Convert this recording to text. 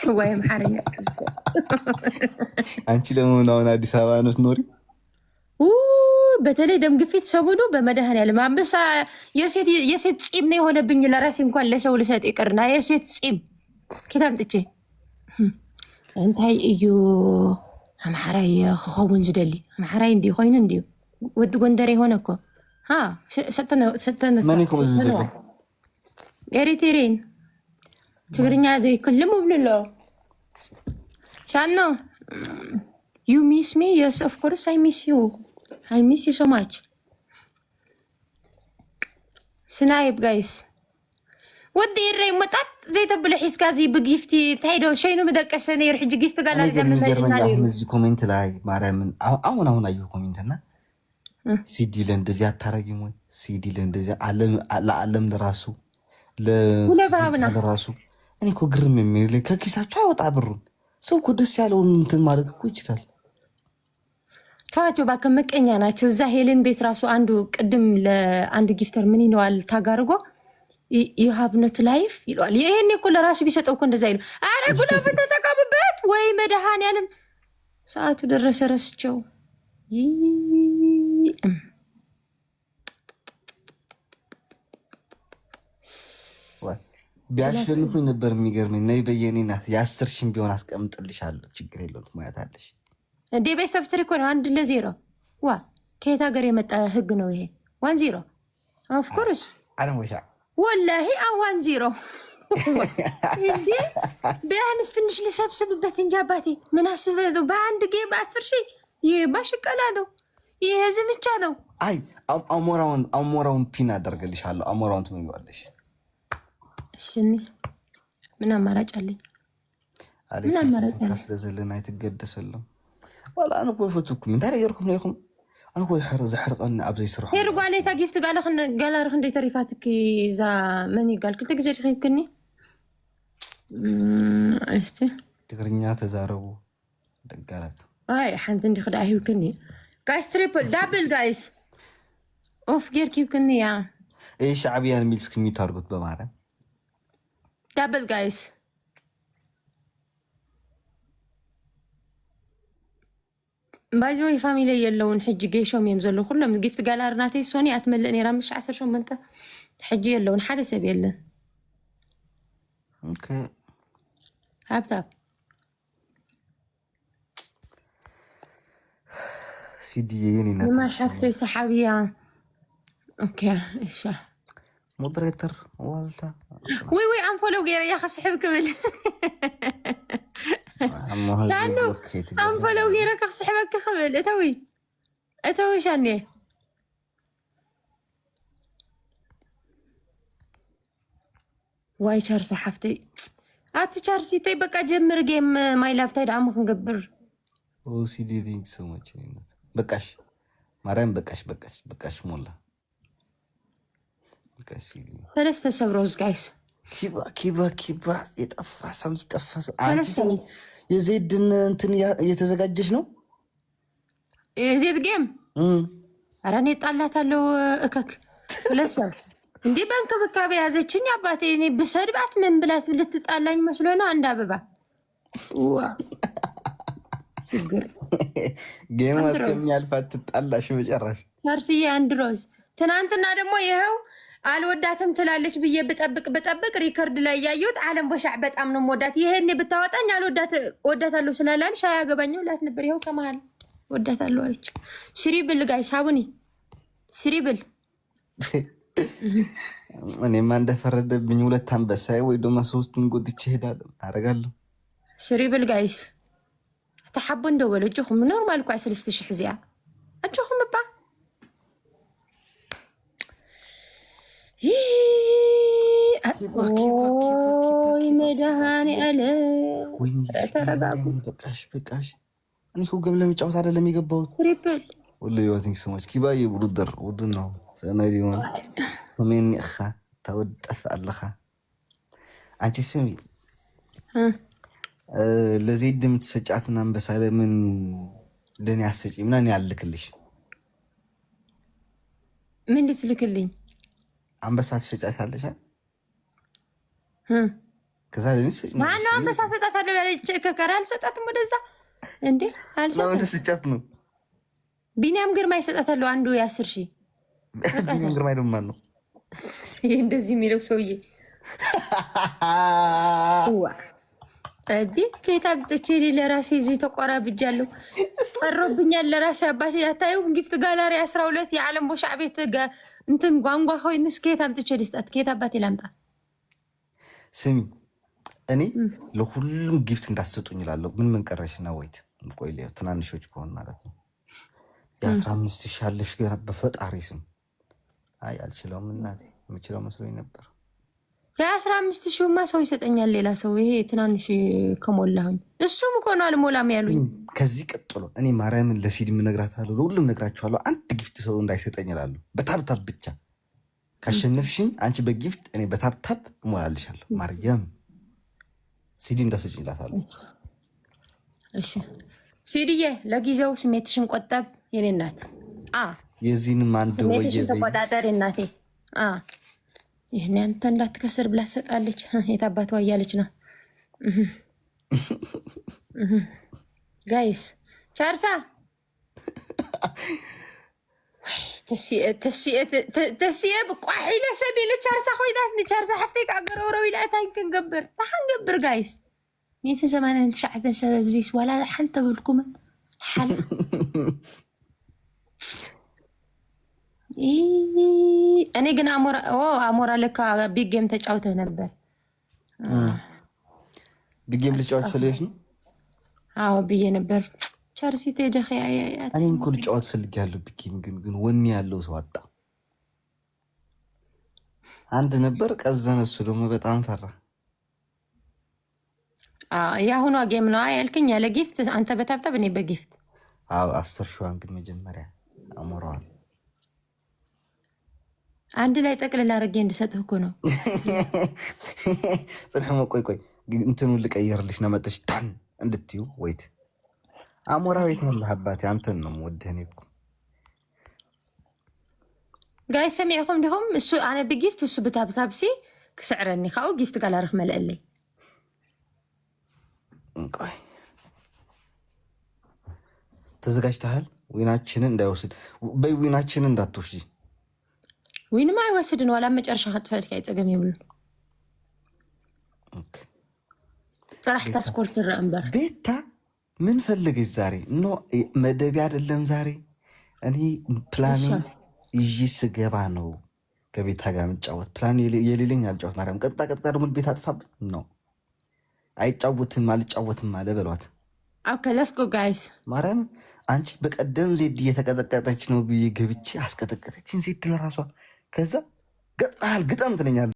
وين محارني أسكو أنت لما نون أديس أبابا نسنوري በተለይ ደም ግፊት ሰሞኑ በመድኃኒዓለም አንበሳ የሴት ፂም ነው የሆነብኝ። ለራሴ እንኳን ለሰው ልሰጥ ይቅርና የሴት ፂም ከታምጥቼ እንታይ እዩ አምሓራይ ክኸውን ዝደሊ አምሓራይ እንዲ ኮይኑ እንዲ ወድ ጎንደር የሆነ እኮ ሰተነ ማንኩም ዝንዘለ ኤሪትሪን ትግርኛ ዘይክልም ብልሎ ሻኖ You miss me? Yes, of course I miss you. I miss you so much. سنايب guys. ودي الري مطات زي تبلي حسكازي بجيفتي تايدو شينو مدقشني يرح جيفت قال لي دم مدير مزي كومنت لاي مارامن اون ايو كومنتنا سيدي لندزي اتارغي موي سيدي لندزي علم لراسو لراسو اني كو غرم ميل ككيساچو አይወጣ ብሩ ሰው እኮ ደስ ያለውን እንትን ማለት እኮ ይችላል። ታዋቸው ባከመቀኛ ናቸው። እዛ ሄለን ቤት ራሱ አንዱ ቅድም ለአንድ ጊፍተር ምን ይነዋል ታጋርጎ you have not life ይሏል። ይሄን እኮ ለራሱ ቢሰጠው እኮ እንደዛ ይሉ። አረ ጉዳፍ ተጠቀምበት ወይ መድኃኒዓለም ሰዓቱ ደረሰ ረስቸው ቢያሸንፉኝ ነበር የሚገርመኝ። ነይ በየኔና የ10 ሺህ ቢሆን አስቀምጥልሻለሁ። ችግር የለውም ትሞያታለሽ። እንዴ ቤስት ኦፍ 3 እኮ ነው 1-0 ዋ ከየት ሀገር የመጣ ህግ ነው ይሄ? 1-0 ኦፍ ኮርስ አለሞሻ ወላሂ 1-0 እንዴ ቢያንስ ትንሽ ልሰብስብበት እንጂ አባቴ ምን አስበው በአንድ ጌም 10 ሺህ ይሄ ባሽቀላ ነው። ይሄ ዝምቻ ነው። አይ አሞራውን ፒን አደርግልሻለሁ። አሞራውን ትመኛለሽ። እሺኒ ምን አማራጭ አለኝ? ምን አማራጭ አለኝ? ስለዘለና አይተገደሰለም ወላ አነ ኮፈቱኩ ምን ታረየርኩም ነይኩም አነ ኮ ዘሕርቀን አብዘይ ስሩሕ ሄር ጓሌታ ጊፍት ጋላርክ እንደ ተሪፋትክ ዛ ምን ይጋል ክልተ ግዜ ድኺብክኒ እስቲ ትግርኛ ተዛረቡ ደጋላት አይ ሓንቲ እንዲ ክዳ ይብክኒ ጋይስ ትሪፕል ዳብል ጋይስ ኦፍ ጌር ኪብክኒ ያ اي شعبيان ሚልስ ከሚት አርጉት በማረም ዳብል ጋይስ ባይዘው ፋሚሊ የለውን ሕጂ ጌሾም የምዘሉ ሁሉም ጊፍት ጋላርናቴ ሶኒ አትመልእኒ ራምሽ 18 ሕጂ የለውን ሓደ ሰብ የለን ኦኬ ሃብታብ ሲዲ የኔና ما حفتي صحابيا اوكي ايش مودريتر والتا وي ام فولو غير يا خص حب كمل ام فولو غير خص حبك كمل اتوي شاني واي شهر صحفتي اتشارسي تي بقى جمر جيم ماي لاف تايد عم نقبر او سي دي ثينك سو ماتش بقاش ማርያም በቃሽ ሞላ በቃሽ ثلاثه ሰብሮዝ ጋይስ ኪባ የጠፋ ሰው አንቺ የዜድን እንትን እየተዘጋጀሽ ነው የዜድ ጌም አራኔ ጣላታለሁ እከክ ለሰው እንዴ በእንክብካቤ ያዘችኝ አባቴ እኔ ብሰድባት ምን ብላት ልትጣላኝ መስሎ ነው አንድ አበባ ጌም እስከሚያልፋት ትጣላሽ መጨረሻ ታርሲዬ አንድሮዝ ትናንትና ደግሞ ይሄው አልወዳትም ትላለች ብዬ ብጠብቅ ሪከርድ ላይ ያየሁት ዓለም በሻዕ በጣም ነው ወዳት ይሄኔ ብታወጣኝ ወዳታለሁ ስላላልሽ አያገባኝም ላት ነበር ይሄው ከመሃል ወዳታለሁ አለች ሲሪብል ጋይስ አቡኒ ሲሪብል እኔማ እንደፈረደብኝ ሁለት አንበሳ ወይ ደግሞ 3 እንጎድቼ ሄዳለሁ አረጋለሁ ሲሪብል ጋይስ تحبوا ندول اجوكم نورمال كو 3000 زيا اجوكم بابا كيبا مدهاني على وين بقاش انا كو قبل ما يጫወት አይደለም የገባው ትሪፕል والله you think so much كيبا يبردر ودنا سنه اليوم من اخا تودف الله አንቺ ስሚ ለዜድ የምትሰጫትና አንበሳ ለምን ለኔ አሰጪ ምናምን ያልክልሽ ምን ልትልክልኝ አንበሳ ትሰጫታለሽ ከዛ ለኔስ ማን አንበሳ ሰጣታለሁ ያለች ከከራ አልሰጣትም ወደዛ እንዴ አልሰጣትም ነው ስጫት ነው ቢኒያም ግርማ ይሰጣታለሁ አንዱ የ10,000 ቢኒያም ግርማ ደግሞ ማን ነው ይሄ እንደዚህ የሚለው ሰውዬ ዋ አዲ ከታብጥቼ ለራሴ እዚህ ተቆራብጃለሁ ቀርብኛል ለራሴ አባቴ ያታዩ ጊፍት ጋላሪ 12 የዓለም ቦሻዕ ቤት እንትን ጓንጓ ሆይንስ ከታብጥቼ ልስጣት ከታባቴ ላምጣ ስሚ እኔ ለሁሉም ጊፍት እንዳትሰጡኝ እላለሁ ምን ቀረሽና ወይት ቆይ ላይ ትናንሾች ከሆነ ማለት ነው የ15,000 አለሽ ገና በፈጣሪ ስም አይ አልችለውም እናቴ የምችለው መስሎኝ ነበር የ15,000ማ ሰው ይሰጠኛል ሌላ ሰው ይሄ ትናንሽ ከሞላሁኝ እሱም እኮ ነው አልሞላም ያሉኝ ከዚህ ቀጥሎ እኔ ማርያምን ለሲድ ምነግራታለሁ ለሁሉም ነግራቸዋለሁ አንድ ጊፍት ሰው እንዳይሰጠኝ እላለሁ በታብታብ ብቻ ካሸነፍሽኝ አንቺ በጊፍት እኔ በታብታብ እሞላልሻለሁ ማርያም ሲዲ እንዳሰጭኝ እላታለሁ እሺ ሲዲዬ ለጊዜው ስሜትሽን ቆጠብ የኔ እናት የዚህንም አንድ ወይ ስሜትሽን ተቆጣጠሪ እናቴ ይህን አንተ እንዳትከስር ብላ ትሰጣለች የታባቷ እያለች ነው ጋይስ ቻርሳ تسيه بقاحي لا سبيل تشارسا خوينا تشارسا حفتيك عقرورو الى تاين كنقبر تحنقبر جايس 189 سبب زيس ولا حنت بالكم حل انا قنا امورا لك بيج جيم تጫውተ ነበር بيج جيم ልጫወት ፈልገሽ ነው አዎ ብዬ ነበር ቻርሲ ተደኸ ያያያት እኔም እኮ ልጫወት ፈልጋለሁ ቢኪም ግን ወኔ ያለው ሰው አጣ አንድ ነበር ቀዘነ እሱ ደግሞ በጣም ፈራ ያሁኑ ጌም ነው ያልከኝ ያለ ጊፍት አንተ በታብታብ እኔ በጊፍት 10 ሺዋን ግን መጀመሪያ አሞራው አንድ ላይ ጠቅልላ አድርጌ እንድሰጥህ እኮ ነው ጽንሐ ቆይ እንትኑ ልቀይርልሽ ነው መጥተሽ ታን እንድትዩ ወይት አሞራዊት ያለ አባቴ አንተን ነው ወደኔ እኮ ጋይ ሰሚዕኩም ዲኹም እሱ አነ በጊፍት እሱ በታብታብሲ ክስዕረኒ ካው ጊፍት ጋላርክ መልእልይ ቆይ ተዘጋጅተሃል ዊናችንን እንዳይወስድ በይ ዊናችንን እንዳትወስጂ ዊንማ አይወስድን ወላ መጨረሻ ከተፈልክ አይጸገም ይብሉ ኦኬ ፍራህ ታስኮርት ረምበር ቤታ ምን ፈልገሽ ዛሬ ኖ መደብ አይደለም ዛሬ እኔ ፕላኔ ይጂ ስገባ ነው ከቤታ ጋር መጫወት ፕላን የሌለኝ አልጫወት ማርያም ቀጥታ ደግሞ ቤት አጥፋብ ነው አይጫወትም አልጫወትም አለ በሏት ኦኬ ሌትስ ጎ ጋይስ ማርያም አንቺ በቀደም ዜድ እየተቀጠቀጠች ነው ብዬ ገብቼ አስቀጠቀጠችኝ ዜድ ለራሷ ከዛ ገጥማል ግጠም ትለኛለች